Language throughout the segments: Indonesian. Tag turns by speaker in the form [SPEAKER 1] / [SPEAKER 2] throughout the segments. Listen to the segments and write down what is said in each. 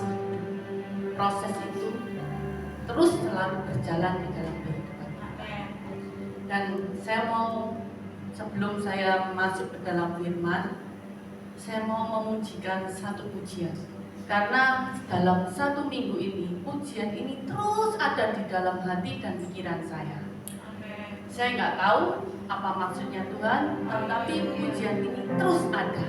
[SPEAKER 1] masih hidup. Proses itu terus selalu berjalan di dalam kehidupan kita. Dan saya mau, sebelum saya masuk ke dalam firman, saya mau memujikan satu pujian. Karena dalam 1 minggu ini, pujian ini terus ada di dalam hati dan pikiran saya. Saya nggak tahu apa maksudnya Tuhan, tetapi pujian ini terus ada.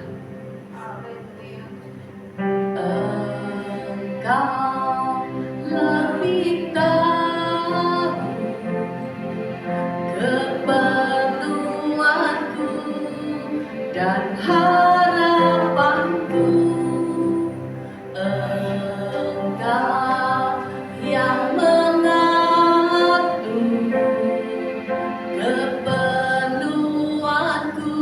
[SPEAKER 1] Engkau lebih tahu keperluanku dan harapanku. Engkau yang mengatur keperluanku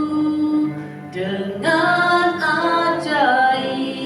[SPEAKER 1] dengan ajaib.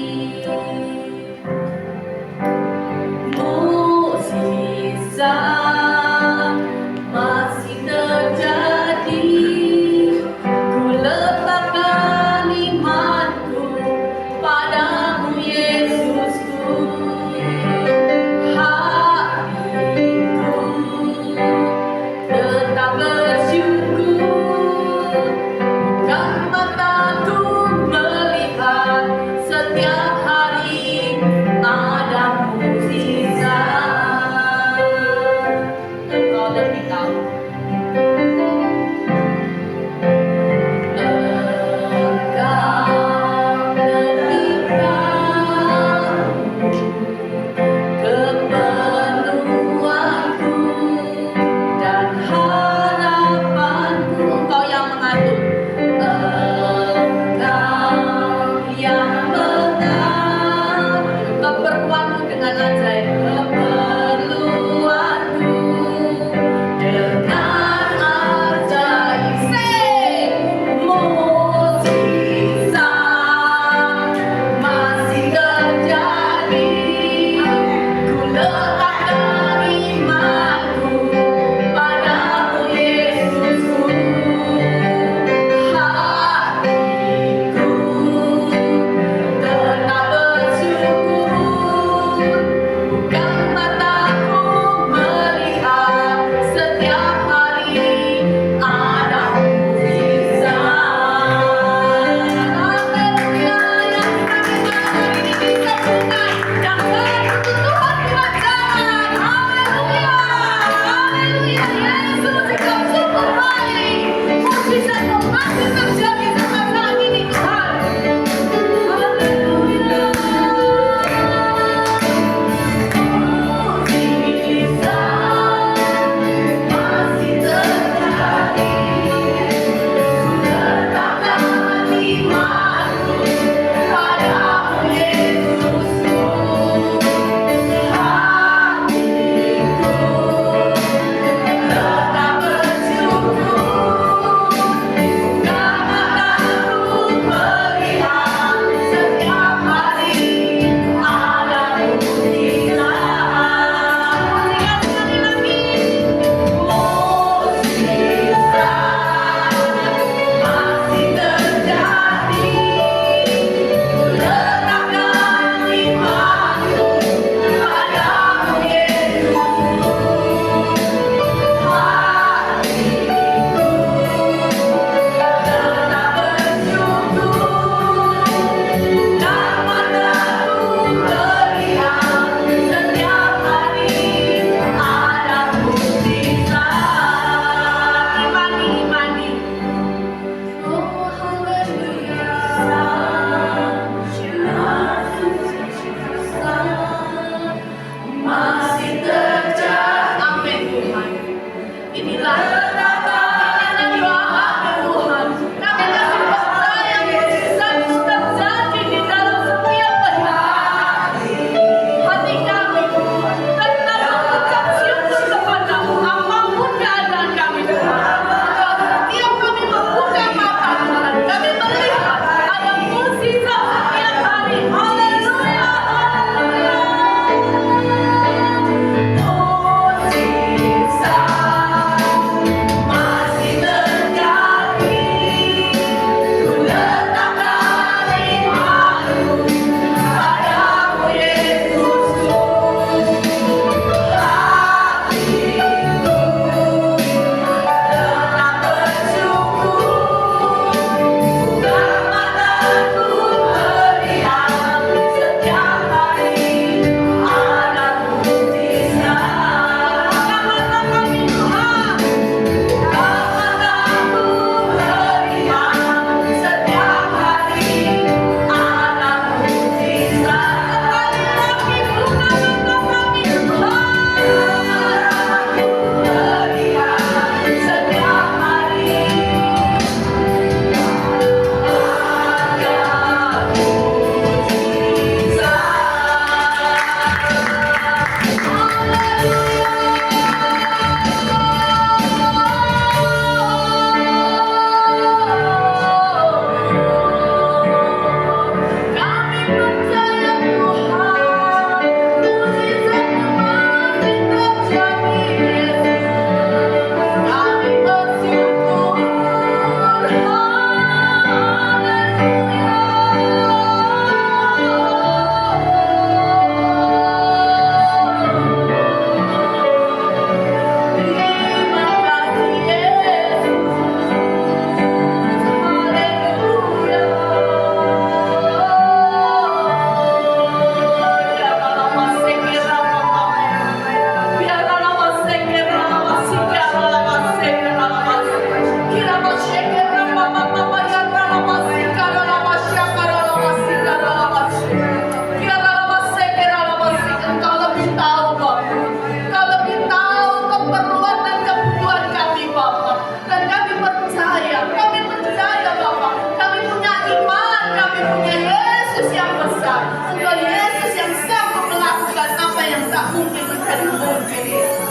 [SPEAKER 1] tak mungkin menjadi mungkin.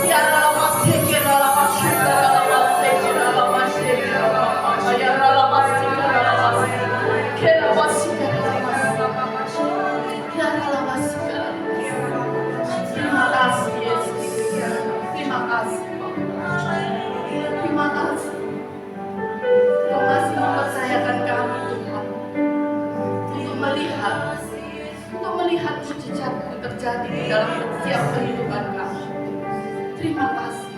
[SPEAKER 1] Tiada masih kira masih kira masih kira masih kira masih kira masih kira masih kira masih kira. Terima kasih Yesus. Terima kasih. Terima kasih. Kau masih mempercayakan kami Tuhan untuk melihat mujizat terjadi di dalam setiap kehidupan kami. Terima kasih.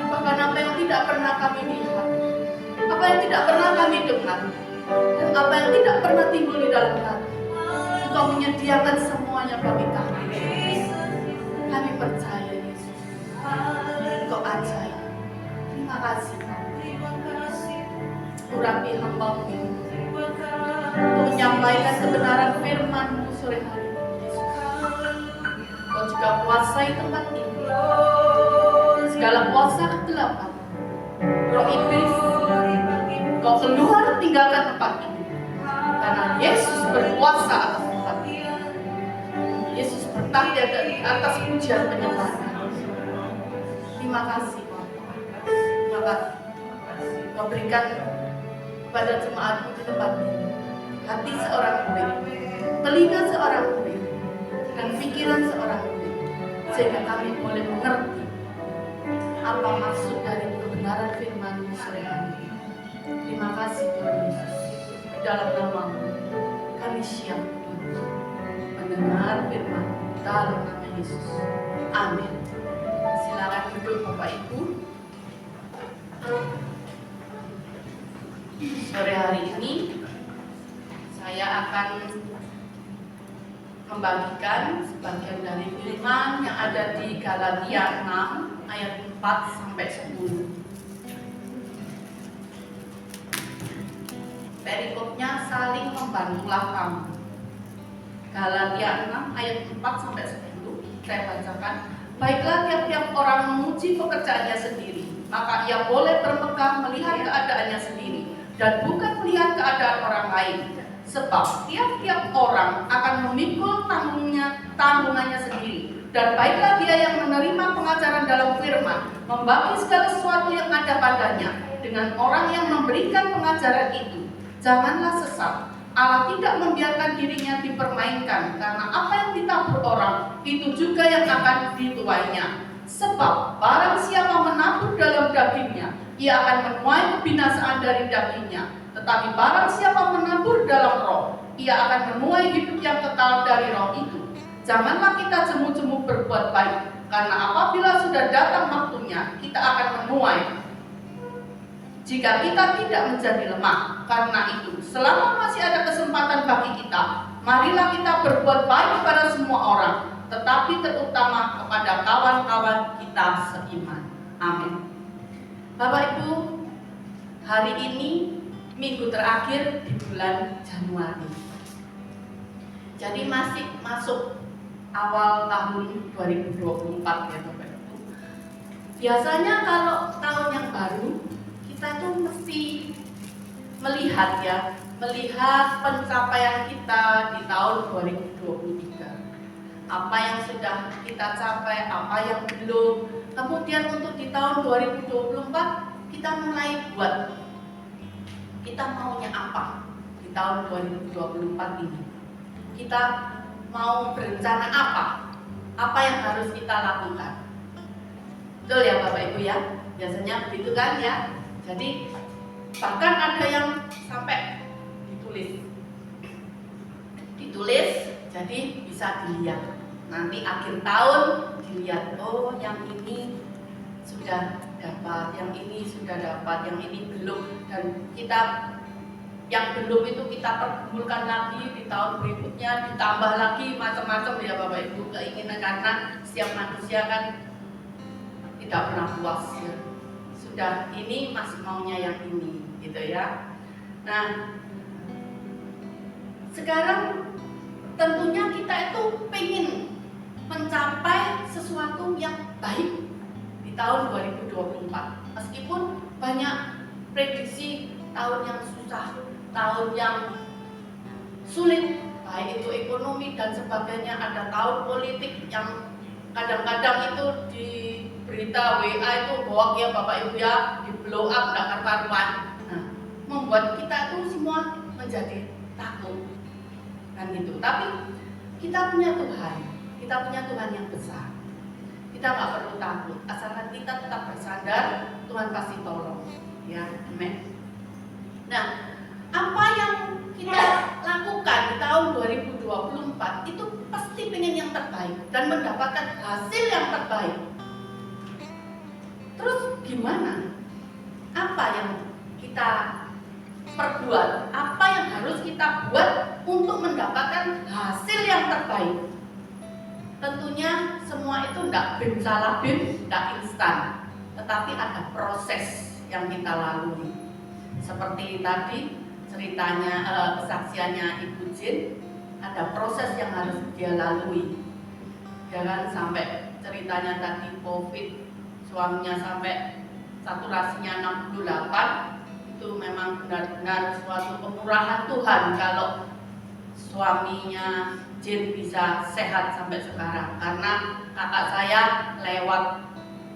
[SPEAKER 1] Bahkan apa yang tidak pernah kami lihat, apa yang tidak pernah kami dengar, dan apa yang tidak pernah timbul di dalam hati, Engkau menyediakan semuanya bagi kami. Kami percaya Yesus. Engkau ajaib. Terima kasih. Urapi hamba-Mu ini untuk menyampaikan kebenaran firman-Mu sore hari ini. Kau juga kuasai tempat ini. Segala kuasa kegelapan, roh iblis, Kau keluar tinggalkan tempat ini. Karena Yesus berkuasa atas tempat ini. Yesus bertahta di atas pujian penyembahan. Terima kasih Bapak. Terima kasih. Kau berikan kepada jemaat-Mu di tempat ini hati seorang murid, telinga seorang murid, dan pikiran seorang murid, sehingga kami boleh mengerti apa maksud dari kebenaran firman-Mu sore hari ini. Terima kasih Tuhan Yesus. Di dalam nama-Mu kami siap untuk mendengar firman dalam nama Yesus. Amin. Silakan duduk Bapak Ibu. Sore hari ini saya akan membagikan sebagian dari firman yang ada di Galatia 6 ayat 4 sampai 10. Perikopnya saling membantulah kamu. Galatia 6 ayat 4 sampai 10 saya bacakan. Baiklah tiap-tiap orang memuji pekerjaannya sendiri, maka ia boleh bermegah melihat keadaannya sendiri dan bukan melihat keadaan orang lain. Sebab tiap-tiap orang akan memikul tanggungannya sendiri. Dan baiklah dia yang menerima pengajaran dalam firman, membagi segala sesuatu yang ada padanya dengan orang yang memberikan pengajaran itu. Janganlah sesat. Allah tidak membiarkan dirinya dipermainkan, karena apa yang ditabur orang, itu juga yang akan dituainya. Sebab barang siapa menabur dalam dagingnya, ia akan menuai kebinasaan dari dagingnya. Tetapi barang siapa menabur dalam roh, ia akan menuai hidup yang kekal dari roh itu. Janganlah kita jemu-jemu berbuat baik, karena apabila sudah datang waktunya, kita akan menuai. Jika kita tidak menjadi lemah, karena itu, selama masih ada kesempatan bagi kita, marilah kita berbuat baik kepada semua orang, tetapi terutama kepada kawan-kawan kita seiman. Amin. Bapak Ibu, hari ini minggu terakhir di bulan Januari. Jadi masih masuk awal tahun 2024 ya Bapak Ibu. Biasanya kalau tahun yang baru kita itu mesti melihat pencapaian kita di tahun 2023. Apa yang sudah kita capai, apa yang belum. Kemudian untuk di tahun 2024 kita mulai buat. Kita maunya apa di tahun 2024 ini? Kita mau berencana apa? Apa yang harus kita lakukan? Betul ya Bapak Ibu ya? Biasanya begitu kan ya? Jadi bahkan ada yang sampai ditulis jadi bisa dilihat. Nanti akhir tahun dilihat, oh yang ini sudah dapat, yang ini sudah dapat, yang ini belum, dan kita yang belum itu kita pergumulkan lagi di tahun berikutnya, ditambah lagi macam-macam ya Bapak Ibu keinginan, karena setiap manusia kan tidak pernah puas ya. Sudah ini masih maunya yang ini gitu ya. Nah sekarang tentunya kita itu pengen mencapai sesuatu yang baik di tahun 2024. Meskipun banyak prediksi tahun yang susah, tahun yang sulit, baik itu ekonomi dan sebagainya, ada tahun politik yang kadang-kadang itu di berita WA itu bahwa ya Bapak Ibu ya di blow up nggak karuan. Nah, membuat kita itu semua menjadi takut kan gitu. Tapi kita punya Tuhan yang besar. Kita nggak perlu takut, asalkan kita tetap bersandar, Tuhan pasti tolong. Ya, amin. Nah, apa yang kita lakukan di tahun 2024 itu pasti pengen yang terbaik dan mendapatkan hasil yang terbaik. Terus gimana? Apa yang kita perbuat? Apa yang harus kita buat untuk mendapatkan hasil yang terbaik? Tentunya semua itu tidak bim-salabim, tidak instan, tetapi ada proses yang kita lalui. Seperti tadi ceritanya, kesaksiannya Ibu Jin, ada proses yang harus dia lalui. Jangan sampai ceritanya tadi COVID, suaminya sampai saturasinya 68, itu memang benar-benar suatu kemurahan Tuhan kalau suaminya Jin bisa sehat sampai sekarang, karena kakak saya lewat,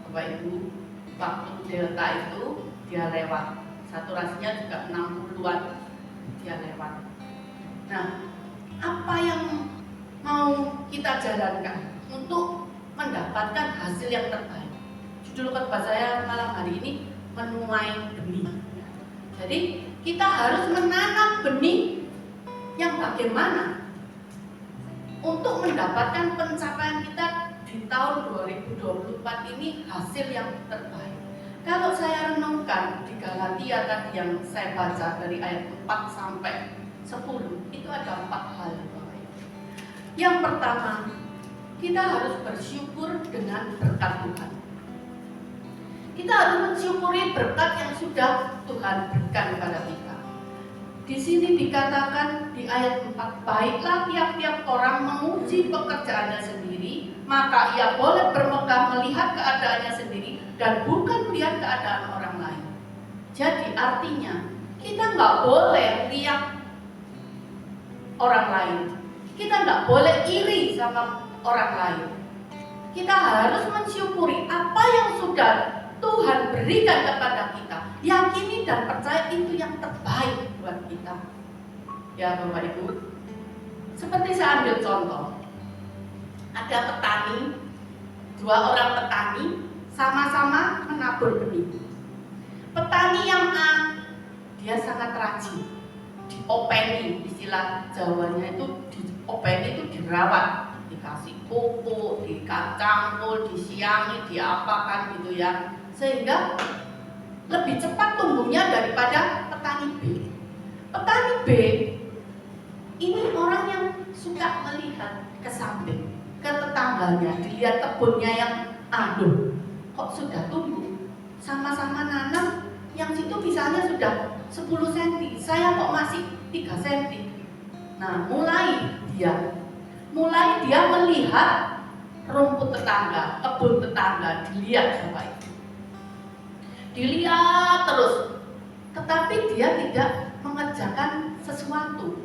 [SPEAKER 1] Bapak Ibu, waktu Delta itu dia lewat, saturasinya juga 60-an, dia lewat. Nah, apa yang mau kita jalankan untuk mendapatkan hasil yang terbaik? Judul khotbah saya malam hari ini menuai benih. Jadi kita harus menanam benih yang bagaimana untuk mendapatkan pencapaian kita di tahun 2024 ini hasil yang terbaik. Kalau saya renungkan di Galatia tadi yang saya baca dari ayat 4 sampai 10, itu ada 4 hal. Yang pertama, kita harus bersyukur dengan berkat Tuhan. Kita harus mensyukuri berkat yang sudah Tuhan berikan kepada kita. Di sini dikatakan di ayat 4, baiklah tiap-tiap orang menguji pekerjaannya sendiri, maka ia boleh bermegah melihat keadaannya sendiri dan bukan melihat keadaan orang lain. Jadi artinya kita nggak boleh lihat orang lain, kita nggak boleh iri sama orang lain. Kita harus mensyukuri apa yang sudah Tuhan berikan kepada kita, yakini dan percaya itu yang terbaik buat kita. Ya Bapak Ibu, seperti saya ambil contoh, ada petani, 2 orang petani sama-sama menabur benih. Petani yang A, dia sangat rajin, diopeni, istilah Jawanya itu diopeni itu dirawat, dikasih pupuk, dikacangkul, disiangi, diapakan gitu ya, sehingga lebih cepat tumbuhnya daripada petani B. Petani B ini orang yang suka melihat ke samping, ke tetangganya, dilihat kebunnya yang aduh, kok sudah tumbuh, sama-sama nanam, yang situ misalnya sudah 10 cm, saya kok masih 3 cm. Nah, mulai dia melihat rumput tetangga, kebun tetangga, dilihat Bapak Ibu. Dilihat terus, tetapi dia tidak mengerjakan sesuatu.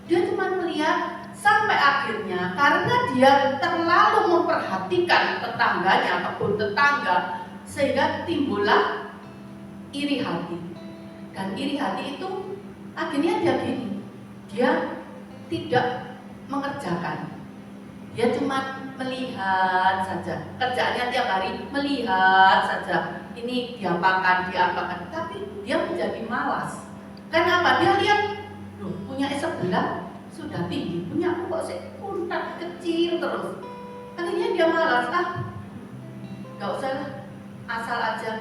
[SPEAKER 1] Dia cuma melihat sampai akhirnya karena dia terlalu memperhatikan tetangganya, kebun tetangga, sehingga timbullah iri hati. Dan iri hati itu akhirnya dia tidak mengerjakan. Dia cuma melihat saja, kerjaannya tiap hari melihat saja. Ini diapakan, tapi dia menjadi malas. Kenapa? Dia lihat, loh, punya sebelah sudah tinggi, punya aku kok sekuntat kecil terus. Akhirnya dia malas, gak usah lah, asal aja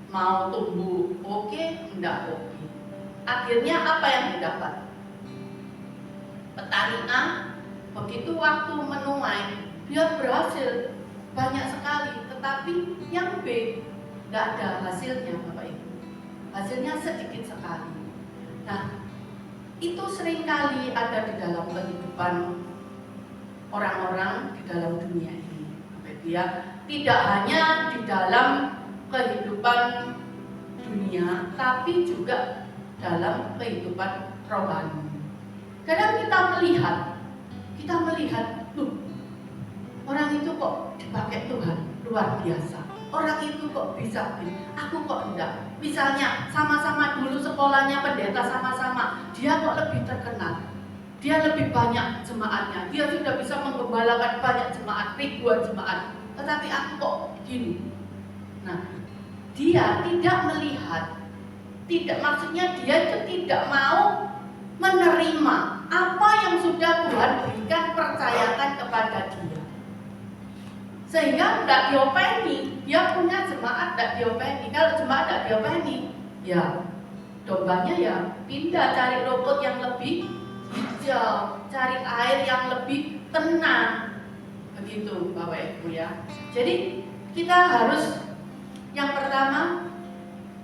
[SPEAKER 1] mau tumbuh oke, enggak oke. Akhirnya apa yang didapat? Petani A begitu waktu menuai, dia berhasil banyak sekali, tetapi yang B tidak ada hasilnya Bapak Ibu. Hasilnya sedikit sekali. Nah, itu seringkali ada di dalam kehidupan orang-orang di dalam dunia ini. Dia tidak hanya di dalam kehidupan dunia, tapi juga dalam kehidupan rohani. Kadang kita melihat, orang itu kok dipakai Tuhan luar biasa. Orang itu kok bisa begini, aku kok enggak. Misalnya sama-sama dulu sekolahnya pendeta sama-sama, dia kok lebih terkenal. Dia lebih banyak jemaatnya, dia sudah bisa menggembalakan banyak jemaat, ribuan jemaat. Tetapi aku kok gini. Nah, dia tidak melihat, maksudnya dia itu tidak mau menerima apa yang sudah Tuhan berikan, percayakan kepada dia. Sehingga tidak diopeni, dia punya jemaat tidak diopeni. Kalau jemaat tidak diopeni, ya dombanya ya pindah cari rumput yang lebih hijau, cari air yang lebih tenang. Begitu Bapak Ibu ya. Jadi kita harus, yang pertama,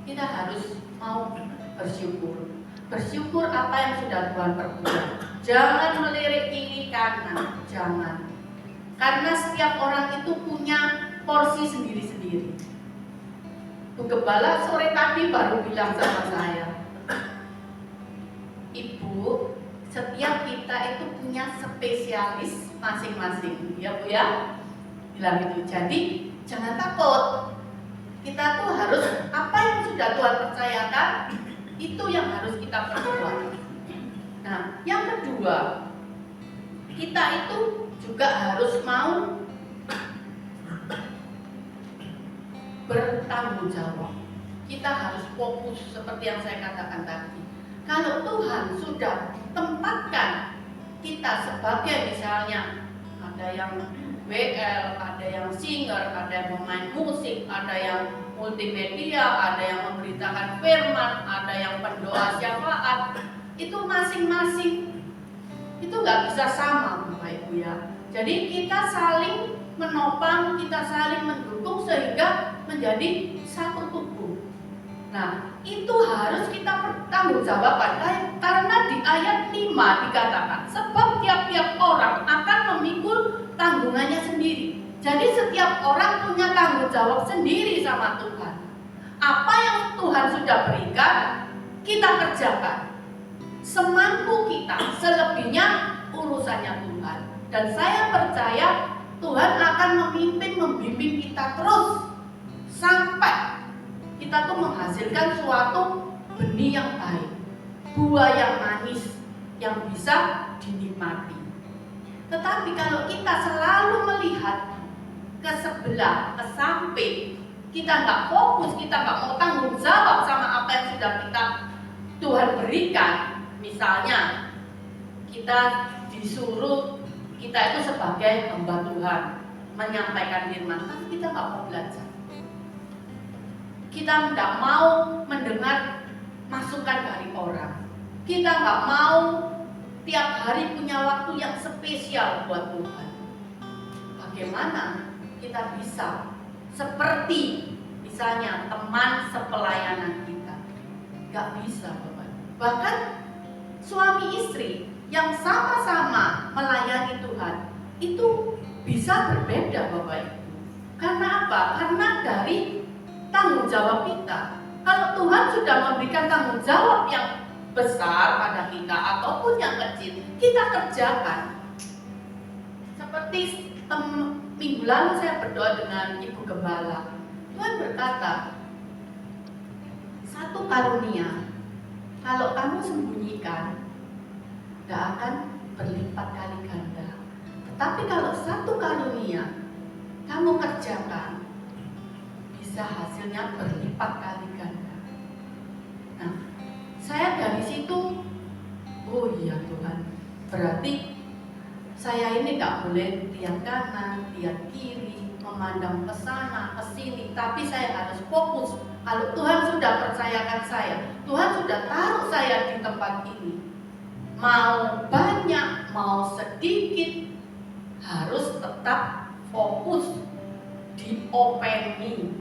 [SPEAKER 1] kita harus mau bersyukur. Bersyukur apa yang sudah Tuhan perbuat. Jangan melirik kiri kanan, jangan. Karena setiap orang itu punya porsi sendiri-sendiri. Bu Gembala sore tadi baru bilang sama saya, Ibu, setiap kita itu punya spesialis masing-masing, ya Bu ya. Bilang itu. Jadi jangan takut. Kita tuh harus, apa yang sudah Tuhan percayakan, itu yang harus kita perbuat. Nah, yang kedua, kita itu juga harus mau bertanggung jawab. Kita harus fokus seperti yang saya katakan tadi. Kalau Tuhan sudah tempatkan kita sebagai, misalnya ada yang WL, ada yang singer, ada yang pemain musik, ada yang multimedia, ada yang memberitakan firman, ada yang pendoa syafaat, itu masing-masing itu nggak bisa sama Bapak Ibu ya. Jadi kita saling menopang, kita saling mendukung sehingga menjadi satu tubuh. Nah, itu harus kita pertanggungjawabkan, karena di ayat 5 dikatakan, sebab tiap-tiap orang akan memikul tanggungannya sendiri. Jadi setiap orang punya tanggung jawab sendiri sama Tuhan. Apa yang Tuhan sudah berikan, kita kerjakan semampu kita, selebihnya urusannya Tuhan. Dan saya percaya Tuhan akan memimpin, membimbing kita terus sampai kita tuh menghasilkan suatu benih yang baik, buah yang manis yang bisa dinikmati. Tetapi kalau kita selalu melihat ke sebelah, ke samping, kita nggak fokus, kita nggak mau tanggung jawab sama apa yang sudah Tuhan berikan. Misalnya kita disuruh, kita itu sebagai hamba Tuhan menyampaikan firman, tapi kita nggak mau belajar. Kita tidak mau mendengar masukan dari orang. Kita nggak mau tiap hari punya waktu yang spesial buat Tuhan. Bagaimana kita bisa seperti misalnya teman sepelayanan kita? Nggak bisa Bapak. Bahkan suami istri yang sama-sama melayani Tuhan itu bisa berbeda Bapak Ibu. Karena apa? Karena dari tanggung jawab kita. Kalau Tuhan sudah memberikan tanggung jawab yang besar pada kita ataupun yang kecil, kita kerjakan. Seperti minggu lalu saya berdoa dengan Ibu Gembala. Tuhan berkata, satu karunia kalau kamu sembunyikan tidak akan berlipat kali ganda. Tetapi kalau satu karunia kamu kerjakan, bisa hasilnya berlipat kali ganda. Nah, saya dari situ, oh iya Tuhan, berarti saya ini gak boleh lihat kanan, lihat kiri, memandang ke sana, ke sini, tapi saya harus fokus. Kalau Tuhan sudah percayakan saya, Tuhan sudah taruh saya di tempat ini, mau banyak, mau sedikit, harus tetap fokus, diopeni.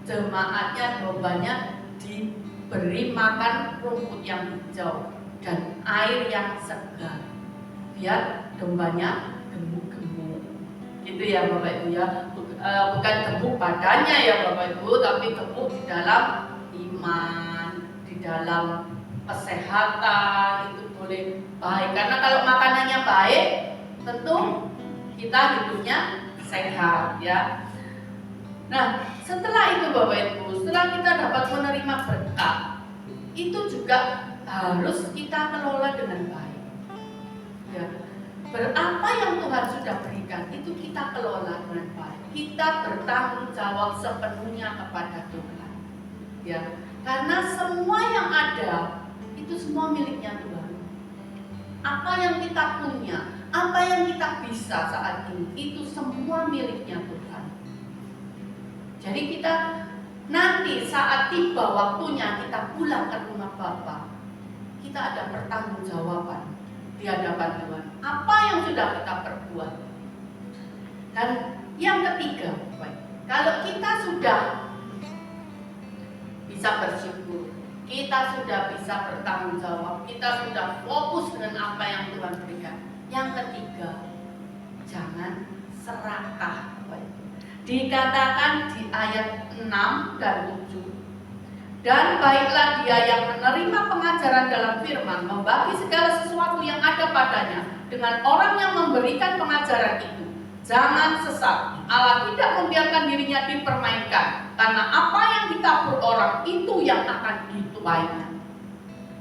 [SPEAKER 1] Jemaatnya, dombanya diberi makan rumput yang hijau dan air yang segar, biar dombanya gemuk-gemuk. Gitu ya Bapak Ibu ya. Bukan gemuk badannya ya Bapak Ibu, tapi gemuk di dalam iman, di dalam kesehatan. Itu boleh baik. Karena kalau makanannya baik, tentu kita hidupnya sehat ya. Nah, setelah itu Bapak Ibu, setelah kita dapat menerima berkat, itu juga harus kita kelola dengan baik. Ya. Berapa yang Tuhan sudah berikan itu kita kelola dengan baik. Kita bertanggung jawab sepenuhnya kepada Tuhan. Ya. Karena semua yang ada itu semua miliknya Tuhan. Apa yang kita punya, apa yang kita bisa saat ini, itu semua miliknya Tuhan. Jadi kita nanti saat tiba waktunya kita pulang ke rumah Bapa, kita ada pertanggungjawaban di hadapan Tuhan. Apa yang sudah kita perbuat. Dan yang ketiga, kalau kita sudah bisa bersyukur, kita sudah bisa bertanggung jawab, kita sudah fokus dengan apa yang Tuhan berikan. Yang ketiga, jangan serakah. Dikatakan di ayat 6 dan 7, dan baiklah dia yang menerima pengajaran dalam firman, membagi segala sesuatu yang ada padanya dengan orang yang memberikan pengajaran itu. Jangan sesat. Allah tidak membiarkan dirinya dipermainkan, karena apa yang ditabur orang itu yang akan dituainya.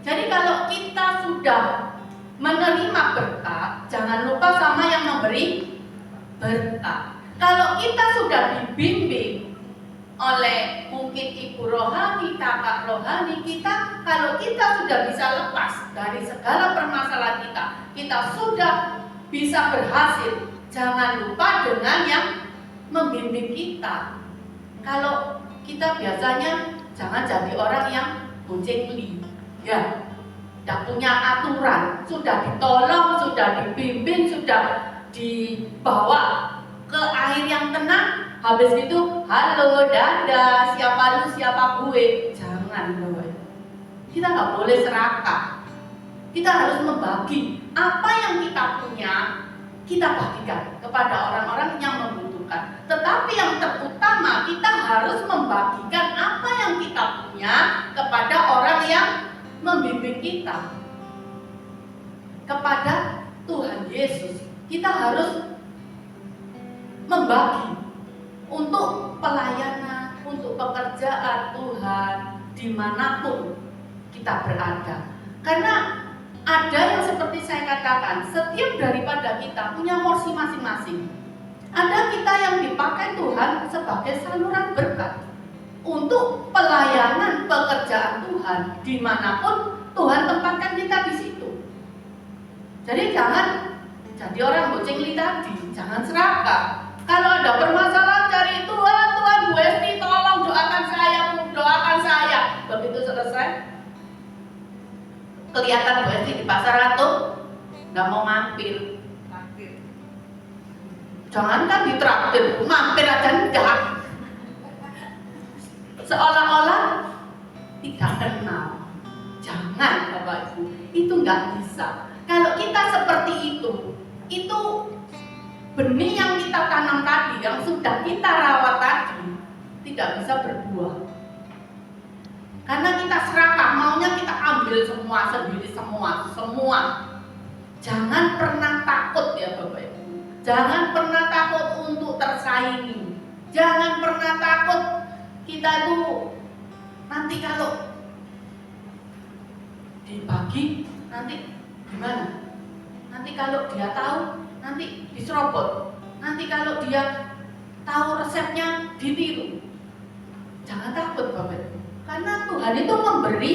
[SPEAKER 1] Jadi kalau kita sudah menerima berkat, jangan lupa sama yang memberi berkat. Kalau kita sudah dibimbing oleh mungkin ibu rohani, kakak rohani kita, kalau kita sudah bisa lepas dari segala permasalahan kita sudah bisa berhasil. Jangan lupa dengan yang membimbing kita. Kalau kita biasanya jangan jadi orang yang boncengli, ya, tidak punya aturan, sudah ditolong, sudah dibimbing, sudah dibawa ke air yang tenang, habis itu halo, dadah, siapa lu, siapa gue. Jangan, Bapak. Kita nggak boleh serakah. Kita harus membagi apa yang kita punya, kita bagikan kepada orang-orang yang membutuhkan. Tetapi yang terutama, kita harus membagikan apa yang kita punya kepada orang yang membimbing kita, kepada Tuhan Yesus. Kita harus membagi untuk pelayanan, untuk pekerjaan Tuhan dimanapun kita berada. Karena ada yang seperti saya katakan, setiap daripada kita punya porsi masing-masing. Ada kita yang dipakai Tuhan sebagai saluran berkat untuk pelayanan pekerjaan Tuhan dimanapun Tuhan tempatkan kita di situ. Jadi jangan jadi orang boncengli tadi, jangan serakah. Kalau ada permasalahan cari Tuhan, Tuhan Bu Esti tolong doakan saya. Begitu selesai, kelihatan Bu Esti di pasar Ratu, nggak mau mampir. Jangankan ditraktir, mampir aja enggak. Seolah-olah tidak kenal. Jangan Bapak Ibu, itu nggak bisa. Kalau kita seperti itu benih yang kita tanam tadi, yang sudah kita rawat tadi, tidak bisa berbuah. Karena kita serakah, maunya kita ambil semua sendiri, semua. Jangan pernah takut ya Bapak Ibu. Jangan pernah takut untuk tersaingi. Jangan pernah takut kita itu nanti kalau dibagi, nanti gimana? Nanti kalau dia tahu, nanti diserobot. Nanti kalau dia tahu resepnya, ditiru. Jangan takut Bapak. Karena Tuhan itu memberi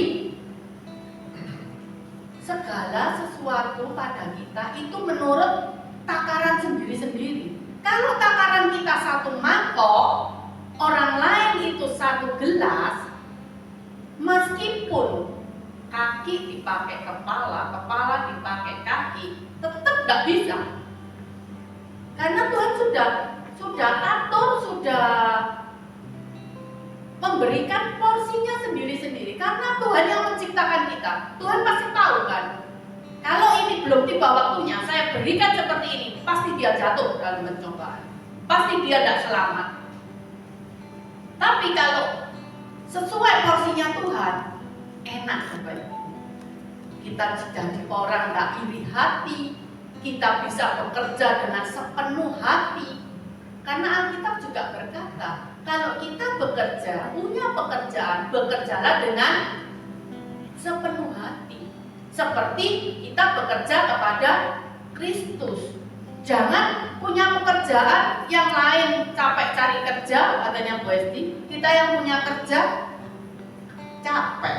[SPEAKER 1] segala sesuatu pada kita itu menurut takaran sendiri-sendiri. Kalau takaran kita satu mangkok, orang lain itu satu gelas, meskipun kaki dipakai kepala, kepala dipakai kaki, tetap nggak bisa. Karena Tuhan sudah atur, sudah memberikan porsinya sendiri-sendiri. Karena Tuhan yang menciptakan kita, Tuhan pasti tahu kan. Kalau ini belum tiba waktunya, saya berikan seperti ini, pasti dia jatuh dalam pencobaan, pasti dia tidak selamat. Tapi kalau sesuai porsinya Tuhan, enak Bapak Ibu. kita jadi orang tak iri hati, kita bisa bekerja dengan sepenuh hati. Karena Alkitab juga berkata, kalau kita bekerja, punya pekerjaan, bekerjalah dengan sepenuh hati. Seperti kita bekerja kepada Kristus. Jangan punya pekerjaan yang lain, capek cari kerja, katanya Bu Esti. Kita yang punya kerja capek.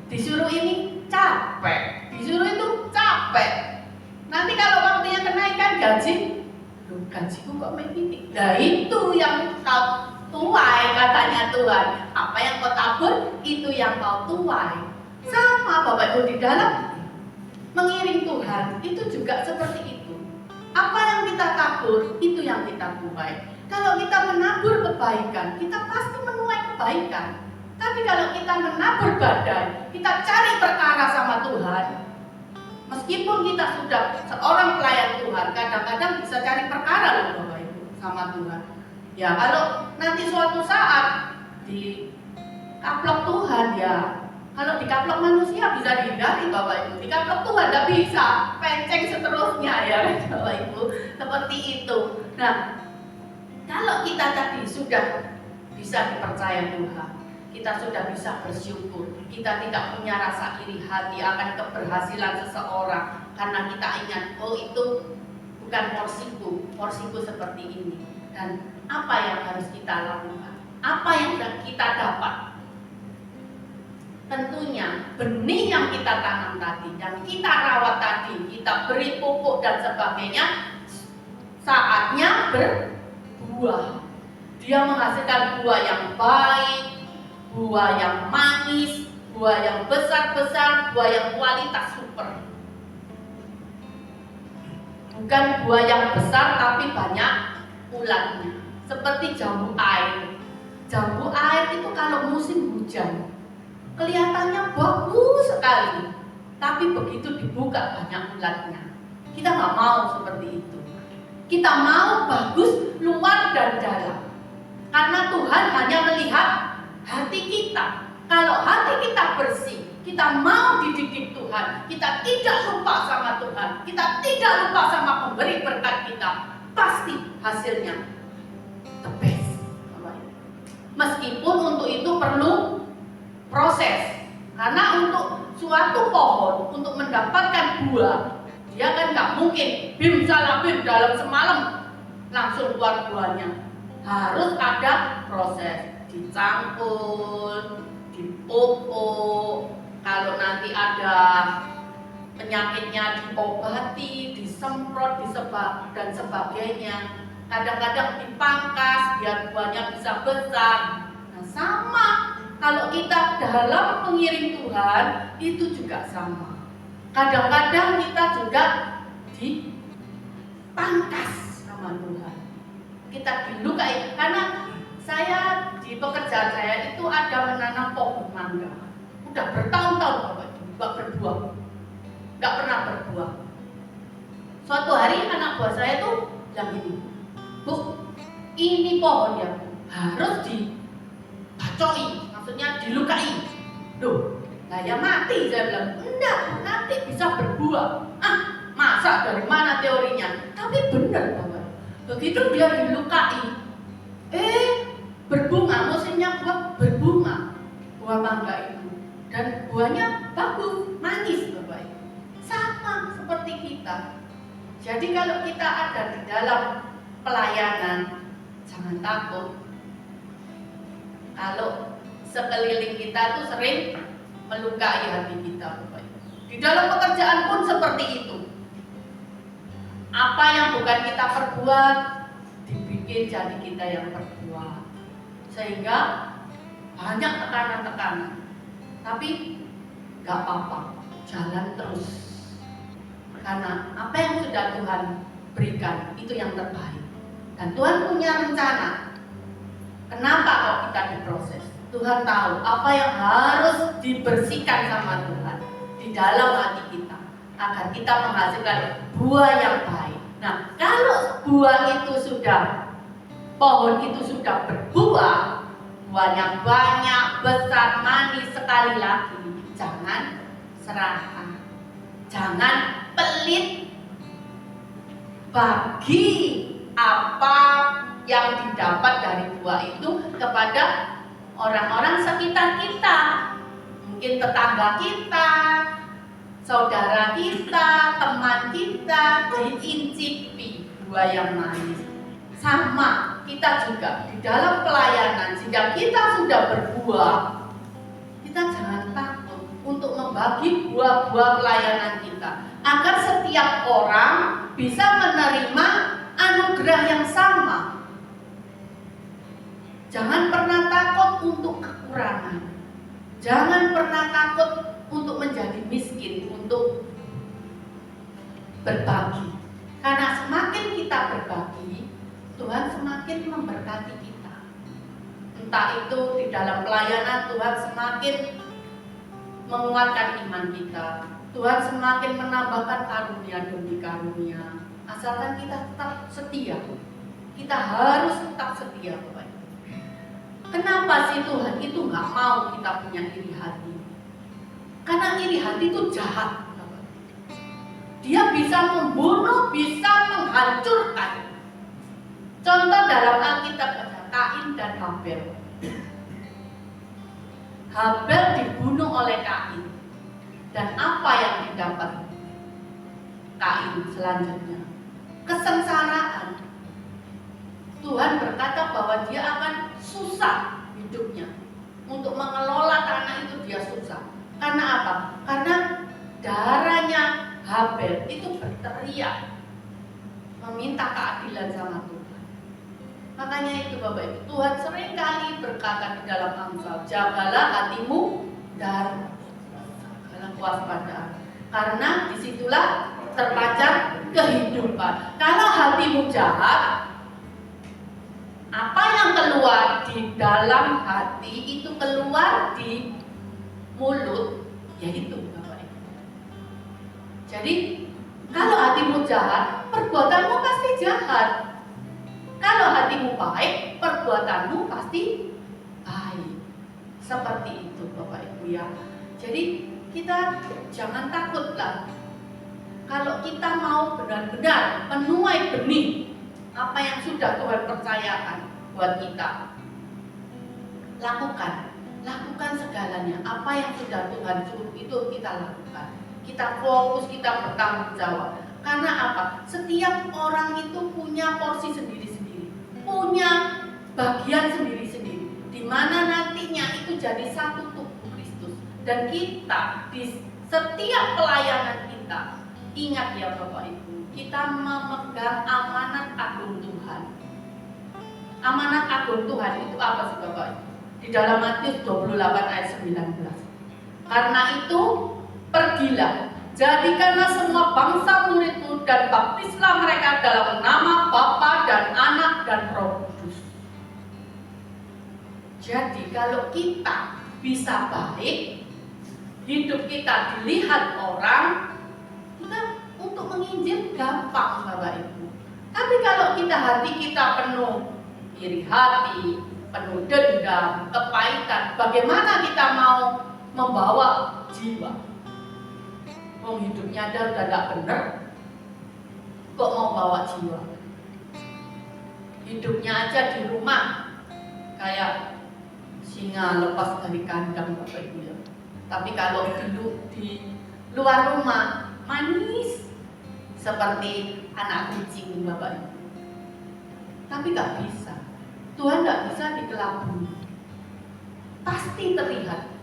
[SPEAKER 1] Disuruh ini capek, disuruh itu capek. Nanti kalau waktunya kenaikan gaji, loh gajiku kok titik. Nah itu yang kau tuai, katanya Tuhan. Apa yang kau tabur, itu yang kau tuai. Sama Bapak Ibu di dalam mengiring Tuhan, itu juga seperti itu. Apa yang kita tabur, itu yang kita tuai. Kalau kita menabur kebaikan, kita pasti menuai kebaikan. Tapi kalau kita menabur badai, kita cari perkara sama Tuhan. Meskipun kita sudah seorang pelayan Tuhan, kadang-kadang bisa cari perkara loh Bapak Ibu sama Tuhan. Ya kalau nanti suatu saat dikaplok Tuhan, ya kalau dikaplok manusia bisa dihindari Bapak Ibu. Dikaplok Tuhan tidak bisa, penceng seterusnya ya Bapak Ibu. Seperti itu. Nah, kalau kita tadi sudah bisa dipercaya Tuhan, kita sudah bisa bersyukur, kita tidak punya rasa iri hati akan keberhasilan seseorang, karena kita ingat, oh itu bukan porsiku seperti ini. Dan apa yang harus kita lakukan, apa yang kita dapat. Tentunya benih yang kita tanam tadi, yang kita rawat tadi, kita beri pupuk dan sebagainya, saatnya berbuah. Dia menghasilkan buah yang baik, buah yang manis, buah yang besar-besar, buah yang kualitas super. Bukan buah yang besar tapi banyak ulatnya. Seperti jambu air. Jambu air itu kalau musim hujan, kelihatannya bagus sekali. Tapi begitu dibuka banyak ulatnya. Kita nggak mau seperti itu. Kita mau bagus luar dan dalam. Karena Tuhan hanya melihat hati kita. Kalau hati kita bersih, kita mau dididik Tuhan, kita tidak lupa sama Tuhan, kita tidak lupa sama pemberi berkat kita, pasti hasilnya the best. Meskipun untuk itu perlu proses. Karena untuk suatu pohon, untuk mendapatkan buah, dia kan nggak mungkin bim salah bim dalam semalam langsung keluar buahnya. Harus ada proses, dicangkul, dipupuk, kalau nanti ada penyakitnya diobati, disemprot, dan sebagainya. Kadang-kadang dipangkas biar buahnya bisa besar. Nah sama, kalau kita dalam mengiring Tuhan itu juga sama. Kadang-kadang kita juga dipangkas sama Tuhan. Kita dilukai, karena saya di pekerjaan saya itu ada menanam pohon mangga. Udah bertahun-tahun Bapak Ibu, nggak berbuah, nggak pernah berbuah. Suatu hari anak buah saya tuh bilang gini, Bu, ini pohon ya harus dibacoi, maksudnya dilukai. Duh, nah ya mati, saya bilang, enggak, nanti bisa berbuah. Masa dari mana teorinya? Tapi benar Bapak. Begitu dia dilukai, berbunga, musimnya buah berbunga, buah mangga itu, dan buahnya bagus, manis Bapak Ibu. Sama seperti kita. Jadi kalau kita ada di dalam pelayanan, jangan takut. Kalau sekeliling kita tuh sering melukai hati kita Bapak Ibu. Di dalam pekerjaan pun seperti itu. Apa yang bukan kita perbuat dibikin jadi kita yang perbuat, sehingga banyak tekanan-tekanan. Tapi gak apa-apa, jalan terus. Karena apa yang sudah Tuhan berikan itu yang terbaik. Dan Tuhan punya rencana. Kenapa kok kita diproses? Tuhan tahu apa yang harus dibersihkan sama Tuhan di dalam hati kita, agar kita menghasilkan buah yang baik. Nah, kalau buah itu sudah, pohon itu sudah berbuah, buahnya banyak, besar, manis, sekali lagi, jangan serakah. Jangan pelit bagi apa yang didapat dari buah itu kepada orang-orang sekitar kita. Mungkin tetangga kita, saudara kita, teman kita, diincipi buah yang manis. Sama kita juga di dalam pelayanan, jika kita sudah berbuah, kita jangan takut untuk membagi buah-buah pelayanan kita, agar setiap orang bisa menerima anugerah yang sama. Jangan pernah takut untuk kekurangan. Jangan pernah takut untuk menjadi miskin, untuk berbagi. Karena semakin kita berbagi, Tuhan semakin memberkati kita. Entah itu di dalam pelayanan, Tuhan semakin menguatkan iman kita. Tuhan semakin menambahkan karunia demi karunia. Asalkan kita tetap setia. Kita harus tetap setia, Bapak. Kenapa sih Tuhan itu nggak mau kita punya iri hati? Karena iri hati itu jahat. Dia bisa membunuh, bisa menghancurkan. Contoh dalam Alkitab ada Kain dan Habel. Habel dibunuh oleh Kain. Dan apa yang didapat Kain selanjutnya? Kesengsaraan. Tuhan berkata bahwa dia akan susah hidupnya. Untuk mengelola tanah itu dia susah. Karena apa? Karena darahnya Habel itu berteriak meminta keadilan sama Tuhan. Makanya itu Bapak Ibu, Tuhan seringkali berkata di dalam Amsal, jagalah hatimu dan dalam kewaspadaan, karena disitulah terpancar kehidupan. Kalau hatimu jahat, apa yang keluar di dalam hati itu keluar di mulut, yaitu Bapak Ibu. Jadi kalau hatimu jahat, perbuatanmu pasti jahat. Kalau hatimu baik, perbuatanmu pasti baik. Seperti itu Bapak Ibu ya. Jadi kita jangan takutlah. Kalau kita mau benar-benar menuai benih apa yang sudah Tuhan percayakan buat kita, lakukan segalanya. Apa yang sudah Tuhan suruh itu kita lakukan. Kita fokus, kita bertanggung jawab. Karena apa? Setiap orang itu punya porsi sendiri-sendiri, punya bagian sendiri-sendiri, di mana nantinya itu jadi satu tubuh Kristus. Dan kita di setiap pelayanan kita, ingat ya Bapak Ibu, kita memegang amanat agung Tuhan. Amanat agung Tuhan itu apa sih Bapak Ibu? Di dalam Matius 28 ayat 19. Karena itu pergilah, jadikanlah semua bangsa muridmu dan baptislah mereka dalam nama Bapa dan Anak dan Roh Kudus. Jadi kalau kita bisa baik, hidup kita dilihat orang, kita untuk menginjil gampang Bapak Ibu. Tapi kalau hati kita penuh iri hati, penuh dendam, kepahitan, bagaimana kita mau membawa jiwa? Hidupnya aja udah gak bener, kok mau bawa jiwa? Hidupnya aja di rumah kayak singa lepas dari kandang Bapak Ibu ya. Tapi kalau di luar rumah manis seperti anak kucing Bapak Ibu. Tapi gak bisa. Tuhan gak bisa dikelabui. Pasti terlihat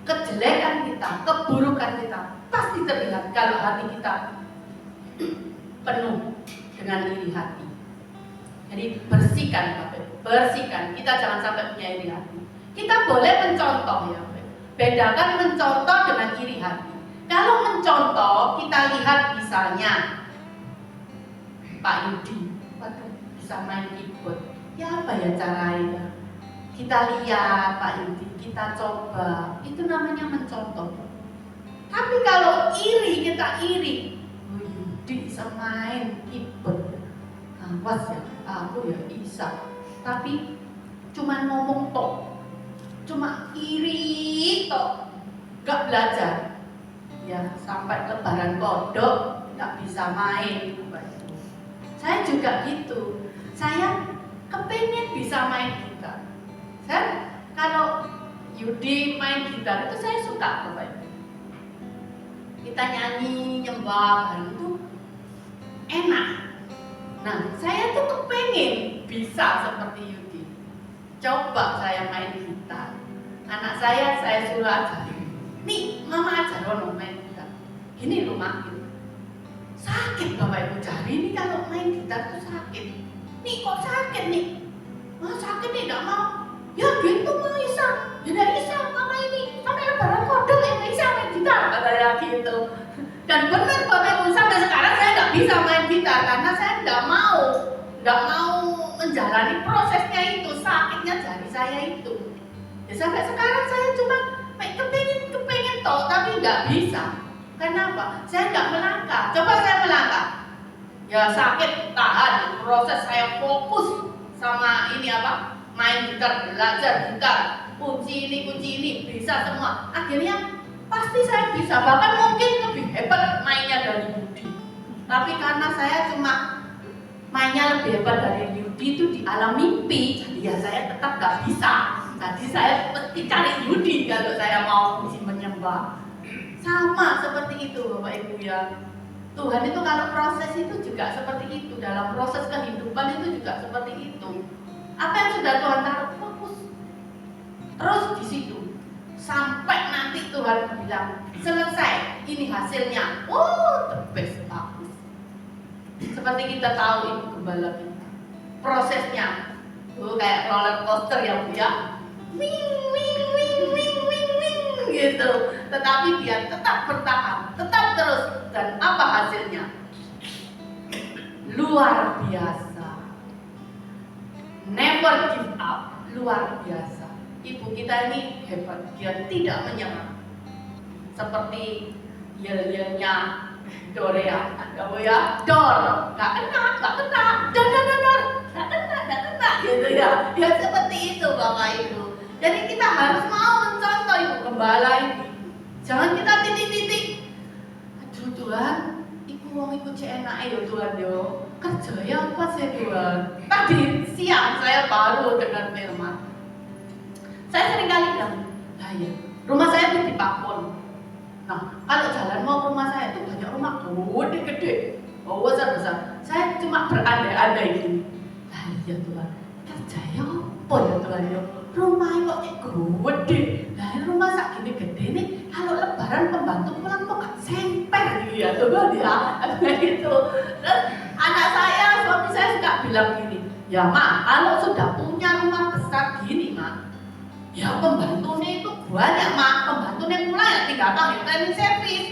[SPEAKER 1] kejelekan kita, keburukan kita pasti terlihat kalau hati kita penuh dengan iri hati. Jadi bersihkan Bapak Ibu, bersihkan. Kita jangan sampai punya iri hati. Kita boleh mencontoh ya Bapak Ibu. Bedakan mencontoh dengan iri hati. Kalau mencontoh, kita lihat misalnya Pak Yudi, waduh bisa main keyboard. Ya apa ya caranya? Kita lihat Pak Yudi, kita coba, itu namanya mencontoh. Tapi kalau iri, kita iri, oh Yudi bisa main keyboard, awas ya, aku ya bisa. Tapi cuma ngomong tok, cuma iri tok, gak belajar. Ya sampai lebaran kodok nggak bisa main. Saya juga gitu. Saya kepengen bisa main gitar. Saya kalau Yudi main gitar itu saya suka Bapak Ibu. Kita nyanyi, nyembah, itu enak. Nah, saya tuh kepengen bisa seperti Yudi. Coba saya main gitar. Anak saya suruh ajarin. Nih, mama ajar Rono main gitar. Ini rumah ini. Sakit Bapak Ibu, jari ini kalau main gitar tuh sakit. Nih kok sakit nih? Sakit nih, gak mau. Ya gitu mau bisa. Ya gak bisa mama ini. Sampai lebaran kodok ya gak bisa main gitar. Katanya gitu. Dan benar Bapak Ibu, sampai sekarang saya gak bisa main gitar. Karena saya gak mau menjalani prosesnya itu. Sakitnya jari saya itu. Ya sampai sekarang saya cuma kepengen toh, tapi gak bisa. Kenapa? Saya nggak melangkah. Coba saya melangkah. Ya sakit, tahan. Proses saya fokus sama ini apa? Main gitar, belajar gitar. Kunci ini, bisa semua. Akhirnya pasti saya bisa. Bahkan mungkin lebih hebat mainnya dari Yudi. Tapi karena saya cuma mainnya lebih hebat dari Yudi itu di alam mimpi, jadi ya saya tetap nggak bisa. Jadi saya mesti cari Yudi kalau saya mau menyembah. Sama seperti itu Bapak Ibu ya. Tuhan itu kalau proses itu juga seperti itu. Dalam proses kehidupan itu juga seperti itu. Apa yang sudah Tuhan taruh, fokus terus di situ. Sampai nanti Tuhan bilang, selesai, ini hasilnya. Oh, the best, bagus. Seperti kita tahu Ibu Gembala kita. Prosesnya kayak roller coaster ya Bu ya. Gitu. Tetapi dia tetap bertahan, tetap terus. Dan apa hasilnya? Luar biasa. Never give up. Luar biasa. Ibu kita ini hebat. Dia tidak menyerah. Seperti yel-yelnya Dorea. Ada ya? Dor. Gak kena. Dor. Gak kena. Gitu ya. Ya seperti itu Bapak Ibu. Jadi kita harus mau mencontoh Ibu Gembala ini. Jangan kita titik-titik. Aduh Tuhan, Ibu mau ikut CNA ya Tuhan yo. Kerja ya apa sih Tuhan? Tadi siang saya baru dengar firman. Saya sering kali bilang, nah ya, rumah saya itu di Pakpon. Nah, kalau jalan mau ke rumah saya itu banyak rumah gede-gede, besar-besar. Saya cuma berandai-andai gini. Nah iya Tuhan, kerja ya apa ya Tuhan yo? Rumahnya kok gede. Nah rumah sak gini gede nih. Kalau lebaran pembantu pulang kok gak semper gitu ya Tuhan ya. Gitu. Terus anak saya, suami saya suka bilang gini, ya Ma, kalau sudah punya rumah besar gini Ma, ya pembantunya itu banyak Ma. Pembantunya mulai 3 tahun training service.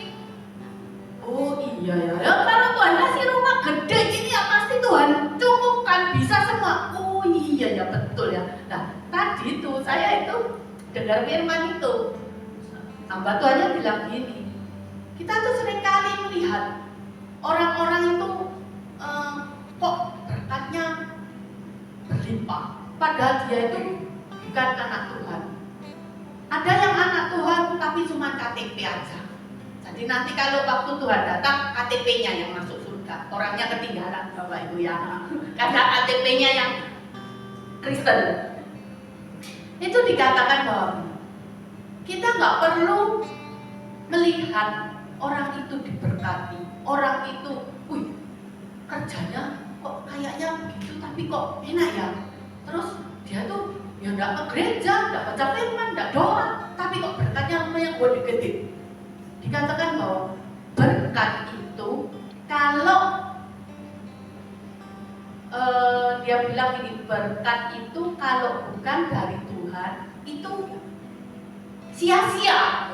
[SPEAKER 1] Oh iya ya, kalau Tuhan kasih rumah gede gini ya pasti Tuhan cukupkan, bisa semua. Oh iya ya betul ya. Nah tadi itu saya itu dengar firman itu, hamba Tuhannya bilang gini, kita tuh sering kali melihat orang-orang itu kok berkatnya berlimpah, padahal dia itu bukan anak Tuhan. Ada yang anak Tuhan tapi cuma KTP aja. Jadi nanti kalau waktu Tuhan datang, KTP-nya yang masuk surga, orangnya ketinggalan Bapak Ibu ya. Karena KTP-nya yang Kristen. Itu dikatakan bahwa kita nggak perlu melihat orang itu diberkati, orang itu, kerjanya kok kayaknya begitu, tapi kok enak ya. Terus dia tuh ya nggak ke gereja, nggak baca firman, nggak doa, tapi kok berkatnya lumayan gede. Dikatakan bahwa berkat itu kalau dia bilang ini, berkat itu kalau bukan dari Tuhan itu sia-sia.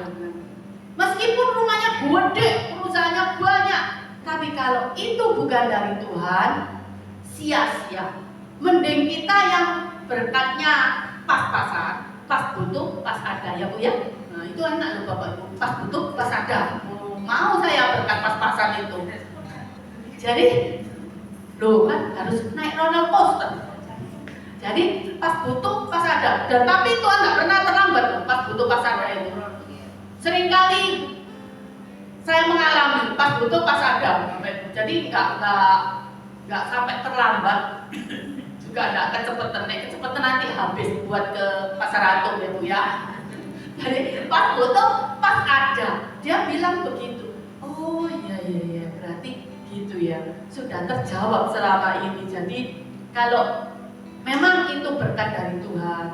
[SPEAKER 1] Meskipun rumahnya gede, perusahaannya banyak, tapi kalau itu bukan dari Tuhan, sia-sia. Mending kita yang berkatnya pas-pasan, pas butuh, pas ada ya Bu ya. Nah itu enak loh Bapak Ibu, pas butuh, pas ada. Mau saya berkat pas-pasan itu. Jadi loh kan harus naik roller coaster. Jadi pas butuh, pas ada. Dan tapi Tuhan nggak pernah terlambat loh, pas butuh, pas ada itu. Seringkali saya mengalami pas butuh pas ada, jadi nggak sampai terlambat, juga nggak kecepatan nanti habis buat ke pasar atom ya Bu ya. Jadi pas butuh pas ada, dia bilang begitu. Oh iya, berarti gitu ya, sudah terjawab selama ini. Jadi kalau memang itu berkat dari Tuhan,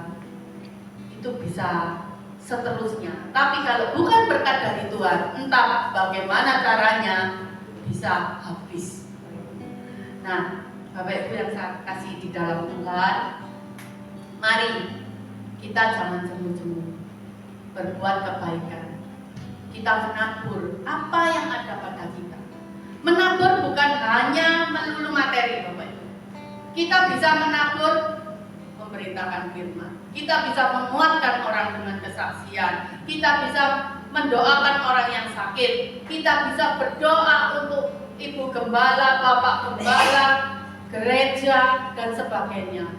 [SPEAKER 1] itu bisa seterusnya. Tapi kalau bukan berkat dari Tuhan, entah bagaimana caranya, bisa habis. Nah, Bapak Ibu yang saya kasih di dalam Tuhan, mari kita jangan jemu-jemu berbuat kebaikan. Kita menabur apa yang ada pada kita. Menabur bukan hanya melulu materi, Bapak Ibu. Kita bisa menabur memberitakan firman. Kita bisa menguatkan orang dengan kesaksian. Kita bisa mendoakan orang yang sakit. Kita bisa berdoa untuk Ibu Gembala, Bapak Gembala, gereja, dan sebagainya.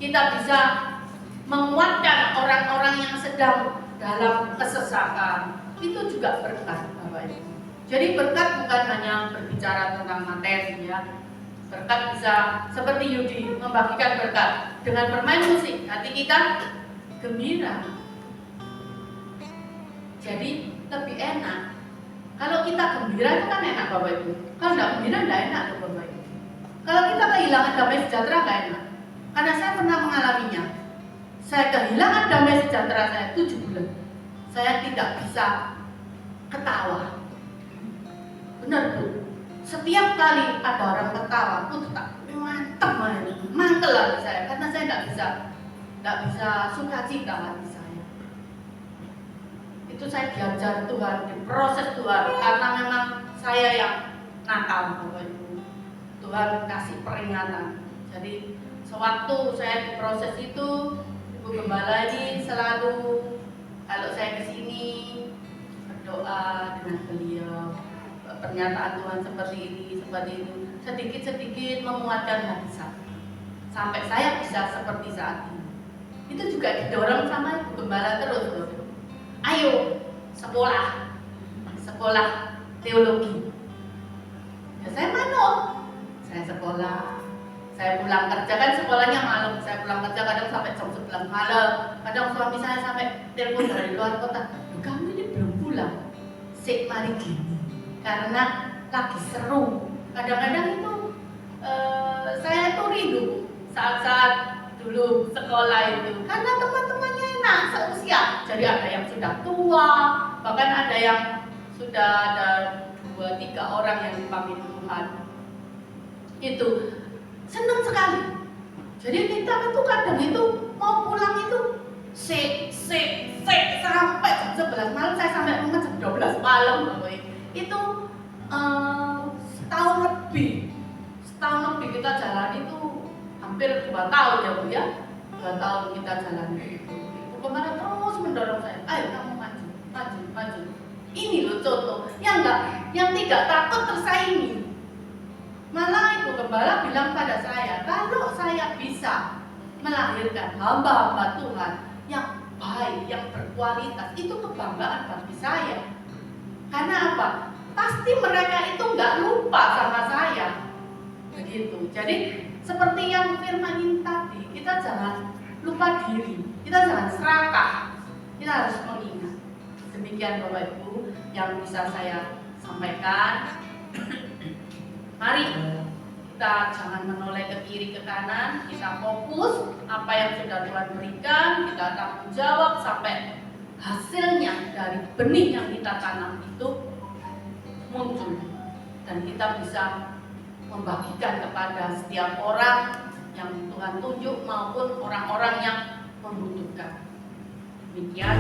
[SPEAKER 1] Kita bisa menguatkan orang-orang yang sedang dalam kesesatan. Itu juga berkat, Bapak Ibu. Jadi berkat bukan hanya berbicara tentang materi ya. Berkat bisa seperti Yudi membagikan berkat dengan bermain musik, hati kita gembira. Jadi lebih enak. Kalau kita gembira itu kan enak Bapak Ibu. Kalau tidak gembira tidak enak loh Bapak Ibu. Kalau kita kehilangan damai sejahtera nggak enak. Karena saya pernah mengalaminya. Saya kehilangan damai sejahtera saya 7 bulan. Saya tidak bisa ketawa. Benar Bu. Setiap kali ada orang ketawa, aku tetap mantap mantel hati saya karena saya tidak bisa sukacita hati saya. Itu saya diajar Tuhan, diproses Tuhan karena memang saya yang nakal, Bapak Ibu. Tuhan kasih peringatan. Jadi sewaktu saya diproses itu, Ibu Gembala ini selalu kalau saya kesini berdoa dengan beliau. Pernyataan Tuhan seperti ini, seperti itu, sedikit-sedikit memuatkan hati saya. Sampai saya bisa seperti saat ini. Itu juga didorong sama Ibu Gembala terus, Bro. Ayo sekolah teologi. Ya saya manut. Saya sekolah. Saya pulang kerja kan sekolahnya malam. Saya pulang kerja kadang sampai jam 11 malam. Kadang suami saya sampai telepon dari luar kota. Kamu ini belum pulang. Sik mari gini. Karena lagi seru. Kadang-kadang itu saya itu rindu saat-saat dulu sekolah itu. Karena teman-temannya enak seusia. Jadi ada yang sudah tua, bahkan ada yang sudah ada 2-3 orang yang dipanggil Tuhan. Itu senang sekali. Jadi kita itu kadang itu mau pulang itu sek sampai jam 11 malam. Saya sampai rumah jam 12 malam. Itu setahun lebih kita jalan itu hampir 2 tahun ya Bu ya. 2 tahun kita jalan itu. Ibu Gembala terus mendorong saya, ayo kamu maju. Ini loh contoh yang tidak takut tersaingi. Malah Ibu Gembala bilang pada saya, kalau saya bisa melahirkan hamba-hamba Tuhan yang baik, yang berkualitas, itu kebanggaan bagi saya. Karena apa? Pasti mereka itu nggak lupa sama saya. Begitu. Jadi seperti yang firman ini tadi, kita jangan lupa diri, kita jangan serakah, kita harus mengingat. Demikian Bapak Ibu yang bisa saya sampaikan. Mari kita jangan menoleh ke kiri ke kanan, kita fokus apa yang sudah Tuhan berikan, kita tanggung jawab sampai hasilnya dari benih yang kita tanam itu muncul dan kita bisa membagikan kepada setiap orang yang Tuhan tunjuk maupun orang-orang yang membutuhkan. Demikian.